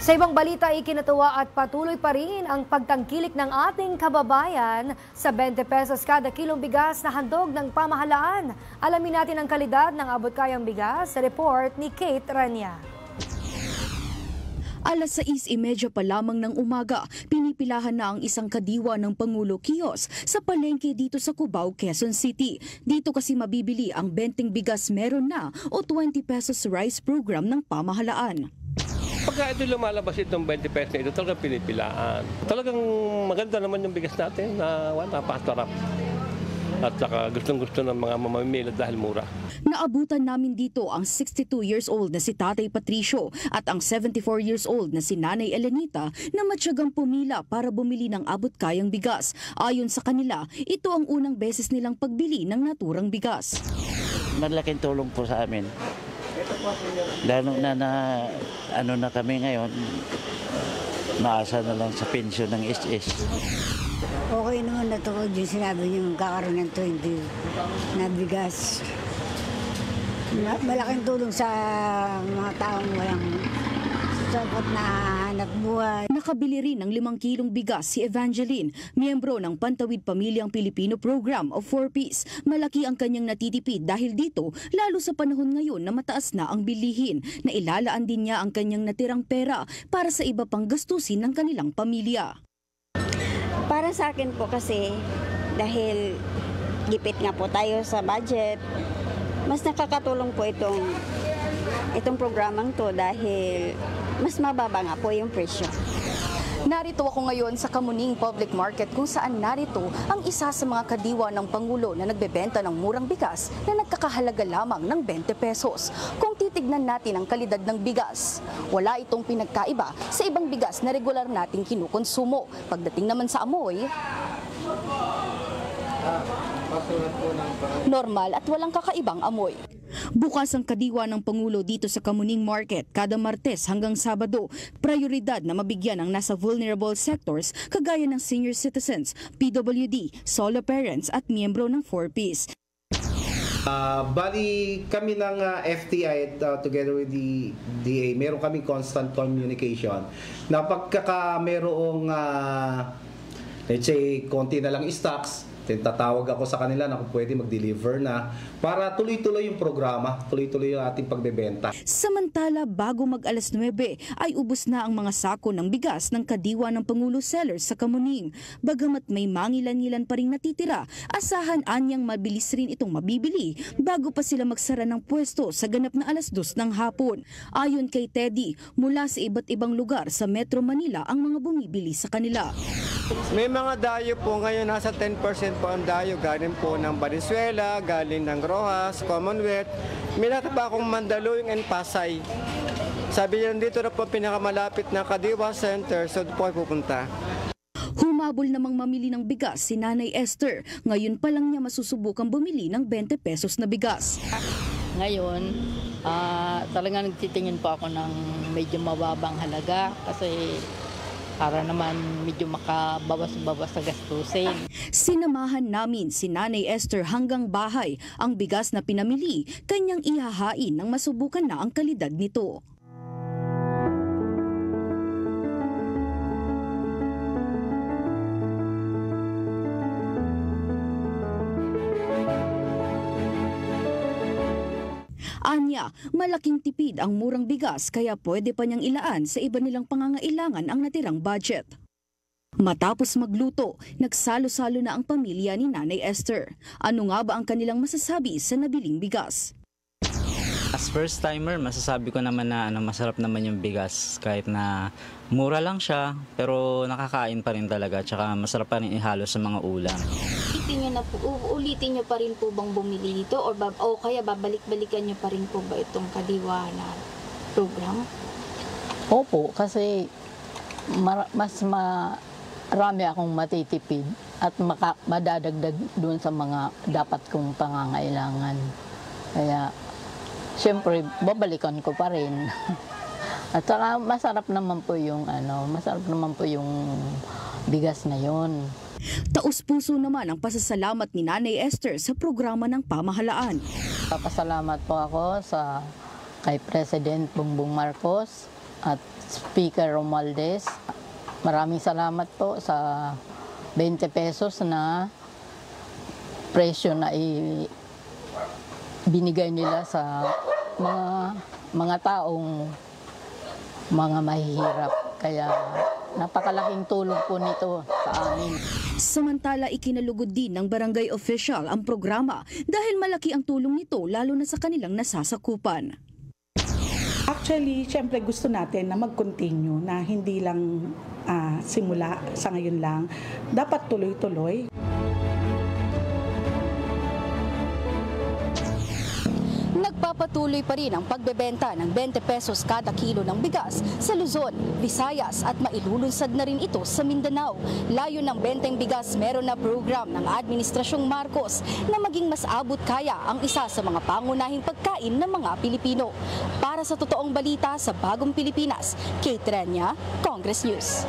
Sa ibang balita, ikinatuwa at patuloy pa rin ang pagtangkilik ng ating kababayan sa 20 pesos kada kilong bigas na handog ng pamahalaan. Alamin natin ang kalidad ng abot-kayang bigas sa report ni Kate Rania. Alas 6:30 pa lamang ng umaga, pinipilahan na ang isang kadiwa ng Pangulo Kiosk sa palengke dito sa Cubao, Quezon City. Dito kasi mabibili ang 20 bigas meron na o 20 pesos rice program ng pamahalaan. Pagka ito lumalabas itong 20 pesos na ito, talagang pinipilaan. Talagang maganda naman yung bigas natin na napasarap. At saka gustong-gusto ng mga mamamimili dahil mura. Naabutan namin dito ang 62 years old na si Tatay Patricio at ang 74 years old na si Nanay Elenita na matyagang pumila para bumili ng abot-kayang bigas. Ayon sa kanila, ito ang unang beses nilang pagbili ng naturang bigas. Malaking tulong po sa amin. Lalo na ano na kami ngayon, naasa na lang sa pensyon ng SS. Okay naman na ito yung sinabi niyo magkakaroon ng 20 na bigas. Malaking tulong sa mga taong walang sapat na hanap buhay. Nakabili rin ng 5 kilong bigas si Evangeline, miyembro ng Pantawid Pamilyang Pilipino Program of 4Ps. Malaki ang kanyang natitipid dahil dito, lalo sa panahon ngayon na mataas na ang bilihin, na ilalaan din niya ang kanyang natirang pera para sa iba pang gastusin ng kanilang pamilya. Para sa akin po kasi, dahil gipit nga po tayo sa budget, mas nakakatulong po itong programang to dahil mas mababa nga po yung presyo. Narito ako ngayon sa Kamuning Public Market kung saan narito ang isa sa mga kadiwa ng Pangulo na nagbebenta ng murang bigas na nagkakahalaga lamang ng 20 pesos. Kung titignan natin ang kalidad ng bigas, wala itong pinagkaiba sa ibang bigas na regular nating kinukonsumo. Pagdating naman sa amoy, normal at walang kakaibang amoy. Bukas ang kadiwa ng Pangulo dito sa Kamuning Market kada Martes hanggang Sabado. Prioridad na mabigyan ang nasa vulnerable sectors kagaya ng senior citizens, PWD, solo parents at miyembro ng 4Ps. Bali kami ng FTI together with the DA, meron kaming constant communication na pagkaka merong let's say konti na lang stocks, tatawag ako sa kanila na kung pwede mag-deliver na para tuloy-tuloy yung programa, tuloy-tuloy yung ating pagbebenta. Samantala, bago mag-alas 9 ay ubos na ang mga sako ng bigas ng kadiwa ng Pangulo sellers sa Kamuning. Bagamat may mangilan-ngilan pa ring natitira, asahan anyang mabilis rin itong mabibili bago pa sila magsara ng pwesto sa ganap na alas 2 ng hapon. Ayon kay Teddy, mula sa iba't ibang lugar sa Metro Manila ang mga bumibili sa kanila. May mga dayo po ngayon, nasa 10% po ang dayo. Galing po ng Valenzuela, galing ng Rojas, Commonwealth. May pa akong Mandaluyong and Pasay. Sabi niya, dito na po pinakamalapit na Kadiwa Center, so doon po ay pupunta. Humabol namang mamili ng bigas si Nanay Esther. Ngayon pa lang niya masusubukang bumili ng 20 pesos na bigas. Ngayon, talagang nagtitingin po ako ng medyo mababang halaga kasi para naman medyo makabawas-bawas sa gastusin. Sinamahan namin si Nanay Esther hanggang bahay. Ang bigas na pinamili, kanyang ihahain nang masubukan na ang kalidad nito. Anya, malaking tipid ang murang bigas kaya pwede pa niyang ilaan sa iba nilang pangangailangan ang natirang budget. Matapos magluto, nagsalo-salo na ang pamilya ni Nanay Esther. Ano nga ba ang kanilang masasabi sa nabiling bigas? As first timer, masasabi ko naman na masarap naman yung bigas kahit na mura lang siya pero nakakain pa rin talaga tsaka masarap pa rin ihalo sa mga ulam. Ulitin nyo pa rin po bang bumili dito o kaya babalik-balikan nyo pa rin po ba itong kadiwa na program? Opo, kasi mas marami akong matitipid at madadagdag doon sa mga dapat kong pangangailangan. Kaya siyempre, babalikan ko pa rin. At saka masarap naman po yung bigas na yon. Taus-puso naman ang pasasalamat ni Nanay Esther sa programa ng pamahalaan. Papasalamat po ako kay President Bongbong Marcos at Speaker Romualdez. Maraming salamat po sa 20 pesos na presyo na binigay nila sa mga taong mga mahihirap. Kaya napakalaking tulong po nito sa amin. Samantala, ikinalugod din ng barangay official ang programa dahil malaki ang tulong nito lalo na sa kanilang nasasakupan. Actually, syempre gusto natin na mag-continue na hindi lang simula sa ngayon lang. Dapat tuloy-tuloy. Nagpapatuloy pa rin ang pagbebenta ng 20 pesos kada kilo ng bigas sa Luzon, Visayas at mailulunsad na rin ito sa Mindanao. Layo ng benteng bigas, meron na program ng Administrasyong Marcos na maging mas abot kaya ang isa sa mga pangunahing pagkain ng mga Pilipino. Para sa totoong balita sa Bagong Pilipinas, Kate Renya, Congress News.